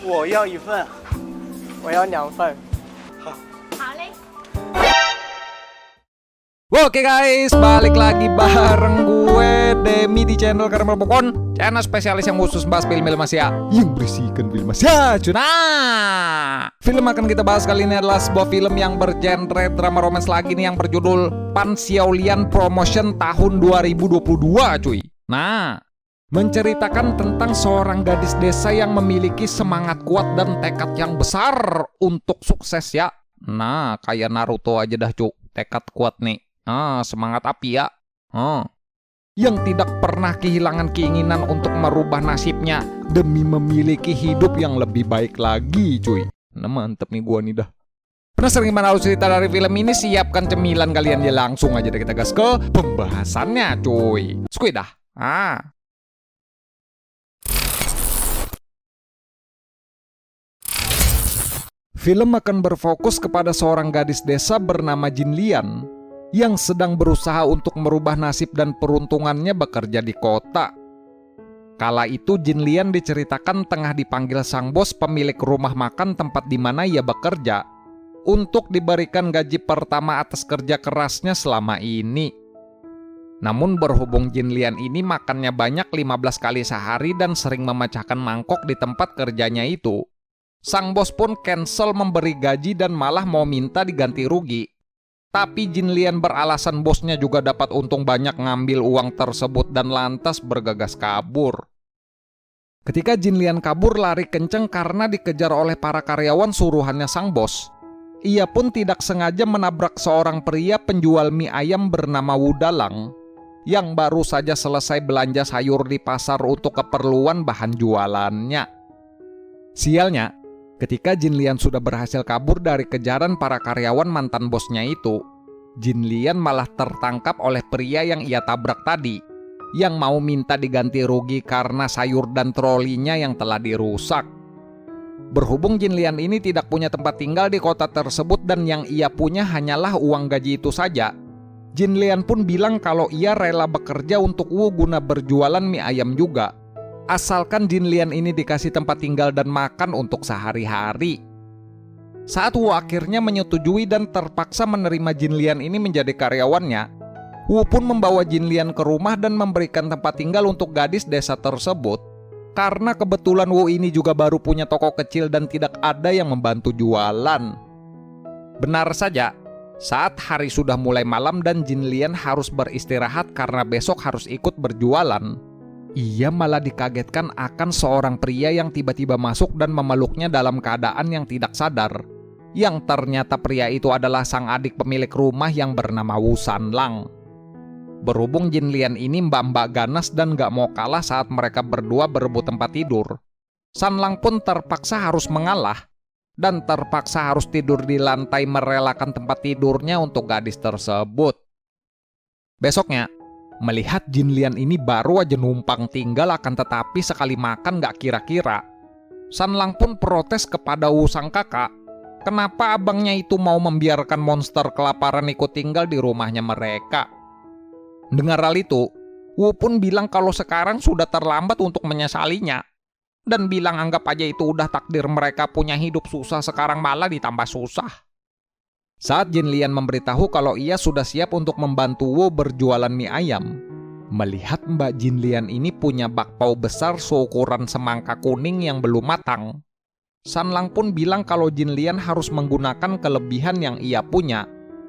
我要一份。我要2份。好嘞。 Oke guys, balik lagi bareng gue Demi di channel Karamel Popcorn, channel spesialis yang khusus bahas film-film Asia yang berisikan film Asia. Nah, film akan kita bahas kali ini adalah sebuah film yang bergenre drama romance lagi nih, yang berjudul Pan Xiaolian Promotion tahun 2022 cuy. Nah, menceritakan tentang seorang gadis desa yang memiliki semangat kuat dan tekad yang besar untuk sukses ya. Nah, kayak Naruto aja dah cu, tekad kuat nih. Semangat api ya. Yang tidak pernah kehilangan keinginan untuk merubah nasibnya demi memiliki hidup yang lebih baik lagi cuy. Nah mantep nih gua nih dah. Penasaran gimana alur cerita dari film ini? Siapkan cemilan kalian ya, langsung aja deh kita gas ke pembahasannya cuy. Skuy dah. Film akan berfokus kepada seorang gadis desa bernama Jin Lian yang sedang berusaha untuk merubah nasib dan peruntungannya bekerja di kota. Kala itu Jin Lian diceritakan tengah dipanggil sang bos pemilik rumah makan tempat di mana ia bekerja untuk diberikan gaji pertama atas kerja kerasnya selama ini. Namun berhubung Jin Lian ini makannya banyak 15 kali sehari dan sering memecahkan mangkok di tempat kerjanya itu, sang bos pun cancel memberi gaji dan malah mau minta diganti rugi. Tapi Jin Lian beralasan bosnya juga dapat untung banyak ngambil uang tersebut dan lantas bergegas kabur. Ketika Jin Lian kabur lari kenceng karena dikejar oleh para karyawan suruhannya sang bos, ia pun tidak sengaja menabrak seorang pria penjual mie ayam bernama Wu Dalang yang baru saja selesai belanja sayur di pasar untuk keperluan bahan jualannya. Sialnya, ketika Jin Lian sudah berhasil kabur dari kejaran para karyawan mantan bosnya itu, Jin Lian malah tertangkap oleh pria yang ia tabrak tadi, yang mau minta diganti rugi karena sayur dan trolinya yang telah dirusak. Berhubung Jin Lian ini tidak punya tempat tinggal di kota tersebut dan yang ia punya hanyalah uang gaji itu saja, Jin Lian pun bilang kalau ia rela bekerja untuk Wu guna berjualan mie ayam juga, asalkan Jin Lian ini dikasih tempat tinggal dan makan untuk sehari-hari. Saat Wu akhirnya menyetujui dan terpaksa menerima Jin Lian ini menjadi karyawannya, Wu pun membawa Jin Lian ke rumah dan memberikan tempat tinggal untuk gadis desa tersebut. Karena kebetulan Wu ini juga baru punya toko kecil dan tidak ada yang membantu jualan. Benar saja, saat hari sudah mulai malam dan Jin Lian harus beristirahat karena besok harus ikut berjualan, ia malah dikagetkan akan seorang pria yang tiba-tiba masuk dan memeluknya dalam keadaan yang tidak sadar. Yang ternyata pria itu adalah sang adik pemilik rumah yang bernama Wu Sanlang. Berhubung Jin Lian ini mbak-mbak ganas dan gak mau kalah saat mereka berdua berebut tempat tidur, Sanlang pun terpaksa harus mengalah dan terpaksa harus tidur di lantai merelakan tempat tidurnya untuk gadis tersebut. Besoknya, melihat Jin Lian ini baru aja numpang tinggal akan tetapi sekali makan gak kira-kira, Sanlang pun protes kepada Wu sang kakak, kenapa abangnya itu mau membiarkan monster kelaparan ikut tinggal di rumahnya mereka. Dengar hal itu, Wu pun bilang kalau sekarang sudah terlambat untuk menyesalinya, dan bilang anggap aja itu udah takdir mereka punya hidup susah sekarang malah ditambah susah. Saat Jin Lian memberitahu kalau ia sudah siap untuk membantu Wu berjualan mie ayam, melihat Mbak Jin Lian ini punya bakpao besar seukuran semangka kuning yang belum matang, Sanlang pun bilang kalau Jin Lian harus menggunakan kelebihan yang ia punya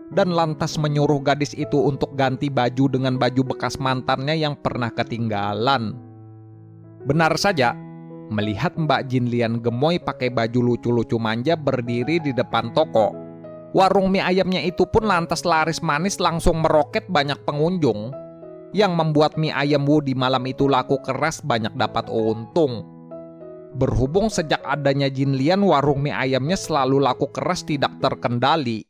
dan lantas menyuruh gadis itu untuk ganti baju dengan baju bekas mantannya yang pernah ketinggalan. Benar saja, melihat Mbak Jin Lian gemoy pakai baju lucu-lucu manja berdiri di depan toko, warung mie ayamnya itu pun lantas laris manis langsung meroket banyak pengunjung, yang membuat mie ayam Wu di malam itu laku keras banyak dapat untung. Berhubung sejak adanya Jin Lian warung mie ayamnya selalu laku keras tidak terkendali,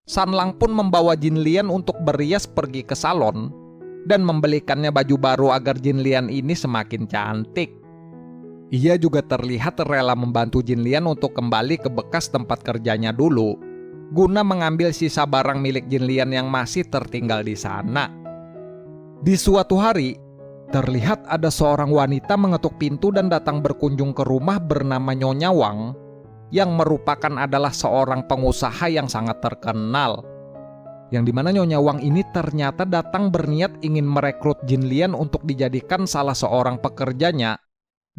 Sanlang pun membawa Jin Lian untuk berias pergi ke salon dan membelikannya baju baru agar Jin Lian ini semakin cantik. Ia juga terlihat rela membantu Jin Lian untuk kembali ke bekas tempat kerjanya dulu, guna mengambil sisa barang milik Jin Lian yang masih tertinggal di sana. Di suatu hari, terlihat ada seorang wanita mengetuk pintu dan datang berkunjung ke rumah bernama Nyonya Wang, yang merupakan adalah seorang pengusaha yang sangat terkenal. Yang dimana Nyonya Wang ini ternyata datang berniat ingin merekrut Jin Lian untuk dijadikan salah seorang pekerjanya,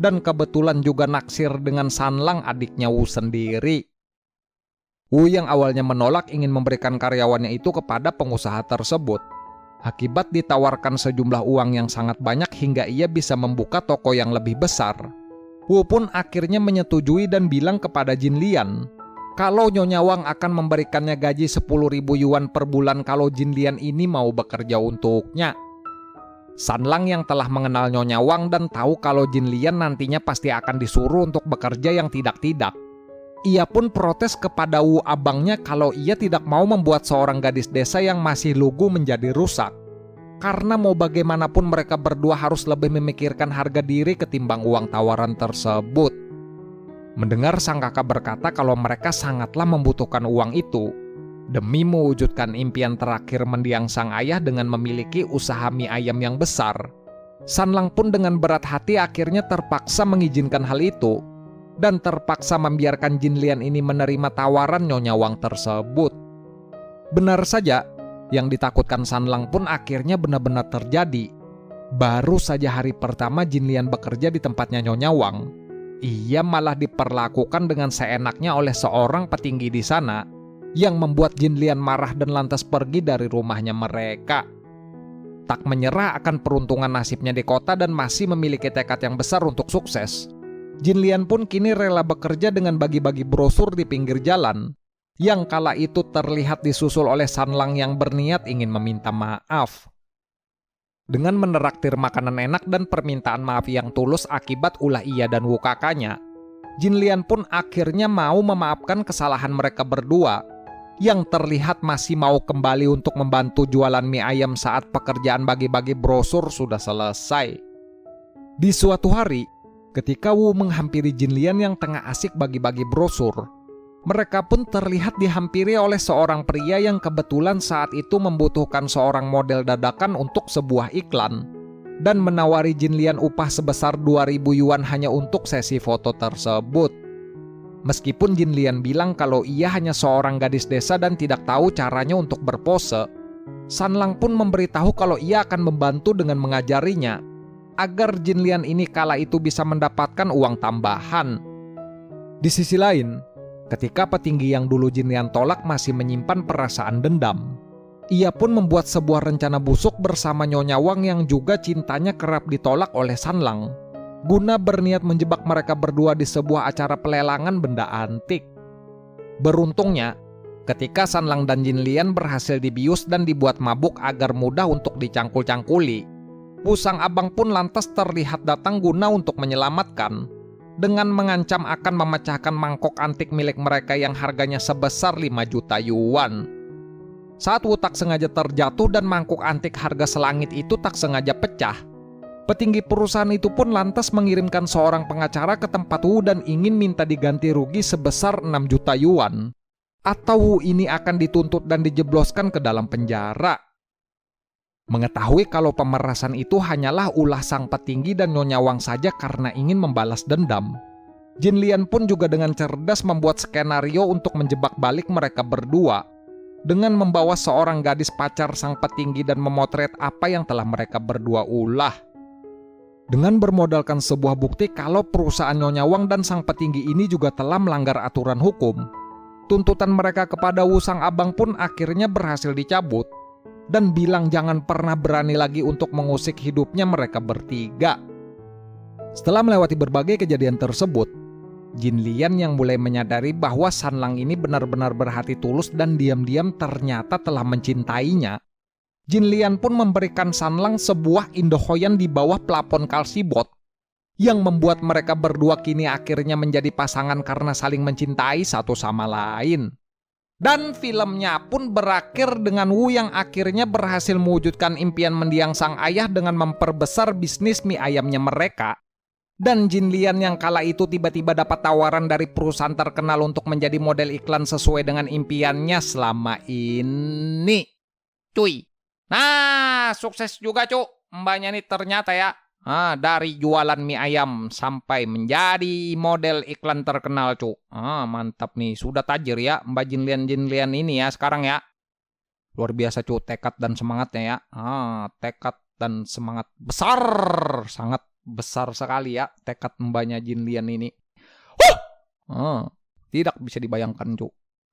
dan kebetulan juga naksir dengan Sanlang adiknya Wu sendiri. Wu yang awalnya menolak ingin memberikan karyawannya itu kepada pengusaha tersebut, akibat ditawarkan sejumlah uang yang sangat banyak hingga ia bisa membuka toko yang lebih besar. Wu pun akhirnya menyetujui dan bilang kepada Jin Lian kalau Nyonya Wang akan memberikannya gaji 10.000 yuan per bulan kalau Jin Lian ini mau bekerja untuknya. Sanlang yang telah mengenal Nyonya Wang dan tahu kalau Jin Lian nantinya pasti akan disuruh untuk bekerja yang tidak-tidak, ia pun protes kepada Wu abangnya kalau ia tidak mau membuat seorang gadis desa yang masih lugu menjadi rusak. Karena mau bagaimanapun mereka berdua harus lebih memikirkan harga diri ketimbang uang tawaran tersebut. Mendengar sang kakak berkata kalau mereka sangatlah membutuhkan uang itu demi mewujudkan impian terakhir mendiang sang ayah dengan memiliki usaha mie ayam yang besar, Sanlang pun dengan berat hati akhirnya terpaksa mengizinkan hal itu dan terpaksa membiarkan Jin Lian ini menerima tawaran Nyonya Wang tersebut. Benar saja, yang ditakutkan Sanlang pun akhirnya benar-benar terjadi. Baru saja hari pertama Jin Lian bekerja di tempatnya Nyonya Wang, ia malah diperlakukan dengan seenaknya oleh seorang petinggi di sana, yang membuat Jin Lian marah dan lantas pergi dari rumahnya mereka. Tak menyerah akan peruntungan nasibnya di kota dan masih memiliki tekad yang besar untuk sukses, Jin Lian pun kini rela bekerja dengan bagi-bagi brosur di pinggir jalan, yang kala itu terlihat disusul oleh Sanlang yang berniat ingin meminta maaf. Dengan meneraktir makanan enak dan permintaan maaf yang tulus akibat ulah ia dan Wu kakaknya, Jin Lian pun akhirnya mau memaafkan kesalahan mereka berdua, yang terlihat masih mau kembali untuk membantu jualan mie ayam saat pekerjaan bagi-bagi brosur sudah selesai. Di suatu hari, ketika Wu menghampiri Jin Lian yang tengah asik bagi-bagi brosur, mereka pun terlihat dihampiri oleh seorang pria yang kebetulan saat itu membutuhkan seorang model dadakan untuk sebuah iklan dan menawari Jin Lian upah sebesar 2.000 yuan hanya untuk sesi foto tersebut. Meskipun Jin Lian bilang kalau ia hanya seorang gadis desa dan tidak tahu caranya untuk berpose, Sanlang pun memberitahu kalau ia akan membantu dengan mengajarinya agar Jin Lian ini kala itu bisa mendapatkan uang tambahan. Di sisi lain, ketika petinggi yang dulu Jin Lian tolak masih menyimpan perasaan dendam, ia pun membuat sebuah rencana busuk bersama Nyonya Wang yang juga cintanya kerap ditolak oleh Sanlang, guna berniat menjebak mereka berdua di sebuah acara pelelangan benda antik. Beruntungnya, ketika Sanlang dan Jin Lian berhasil dibius dan dibuat mabuk agar mudah untuk dicangkul-cangkuli, Wu sang abang pun lantas terlihat datang guna untuk menyelamatkan, dengan mengancam akan memecahkan mangkok antik milik mereka yang harganya sebesar 5 juta yuan. Saat Wu tak sengaja terjatuh dan mangkuk antik harga selangit itu tak sengaja pecah, petinggi perusahaan itu pun lantas mengirimkan seorang pengacara ke tempat Wu dan ingin minta diganti rugi sebesar 6 juta yuan, atau Wu ini akan dituntut dan dijebloskan ke dalam penjara. Mengetahui kalau pemerasan itu hanyalah ulah sang petinggi dan Nyonya Wang saja karena ingin membalas dendam, Jin Lian pun juga dengan cerdas membuat skenario untuk menjebak balik mereka berdua dengan membawa seorang gadis pacar sang petinggi dan memotret apa yang telah mereka berdua ulah. Dengan bermodalkan sebuah bukti kalau perusahaan Nyonya Wang dan sang petinggi ini juga telah melanggar aturan hukum, tuntutan mereka kepada Wu sang abang pun akhirnya berhasil dicabut dan bilang jangan pernah berani lagi untuk mengusik hidupnya mereka bertiga. Setelah melewati berbagai kejadian tersebut, Jin Lian yang mulai menyadari bahwa Sanlang ini benar-benar berhati tulus dan diam-diam ternyata telah mencintainya. Jin Lian pun memberikan Sanlang sebuah indohoyan di bawah plafon kalsibot, yang membuat mereka berdua kini akhirnya menjadi pasangan karena saling mencintai satu sama lain. Dan filmnya pun berakhir dengan Wu yang akhirnya berhasil mewujudkan impian mendiang sang ayah dengan memperbesar bisnis mie ayamnya mereka. Dan Jin Lian yang kala itu tiba-tiba dapat tawaran dari perusahaan terkenal untuk menjadi model iklan sesuai dengan impiannya selama ini. Cuy. Nah, sukses juga cu. Mbaknya nih ternyata ya. Dari jualan mie ayam sampai menjadi model iklan terkenal, cu. Mantap nih. Sudah tajir ya Mbak Jinlian ini ya sekarang ya. Luar biasa, cu. Tekad dan semangatnya ya. Tekad dan semangat besar. Sangat besar sekali ya tekad Mbaknya Jinlian ini. Tidak bisa dibayangkan, cu.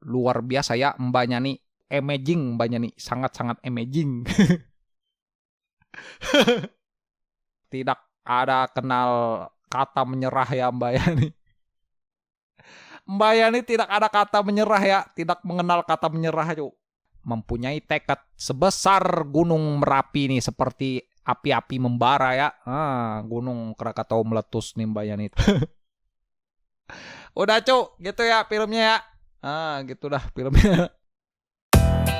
Luar biasa ya Mbaknya nih. Amazing Mbaknya nih. Sangat-sangat amazing. Tidak ada kenal kata menyerah ya Mbak Yani. Mbak Yani tidak ada kata menyerah ya. Tidak mengenal kata menyerah, cu. Mempunyai tekad sebesar gunung Merapi nih. Seperti api-api membara ya. Gunung Krakatau meletus nih Mbak Yani. Udah, cu. Gitu ya filmnya ya. Gitu dah filmnya.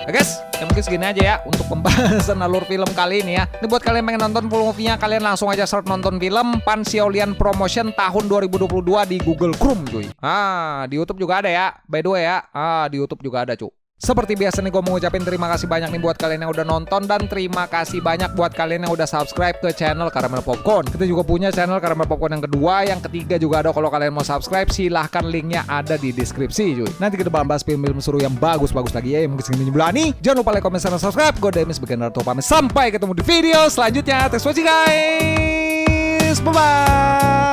Guys, ya mungkin segini aja ya untuk pembahasan alur film kali ini ya. Ini buat kalian yang pengen nonton full movie-nya, kalian langsung aja search nonton film Pan Xiaolian Promotion tahun 2022 di Google Chrome, cuy. Di YouTube juga ada ya. By the way ya, di YouTube juga ada, cuy. Seperti biasa nih, gue mau ngucapin terima kasih banyak nih buat kalian yang udah nonton. Dan terima kasih banyak buat kalian yang udah subscribe ke channel Caramel Popcorn. Kita juga punya channel Caramel Popcorn yang kedua. Yang ketiga juga ada. Kalau kalian mau subscribe, silahkan linknya ada di deskripsi, cuy. Nanti kita bahas film-film seru yang bagus-bagus lagi ya. Yang mungkin segini bulan nih. Jangan lupa like, comment, dan subscribe. Gue Demis bagian Naruto pamit. Sampai ketemu di video selanjutnya. Thanks for watching, guys. Bye-bye.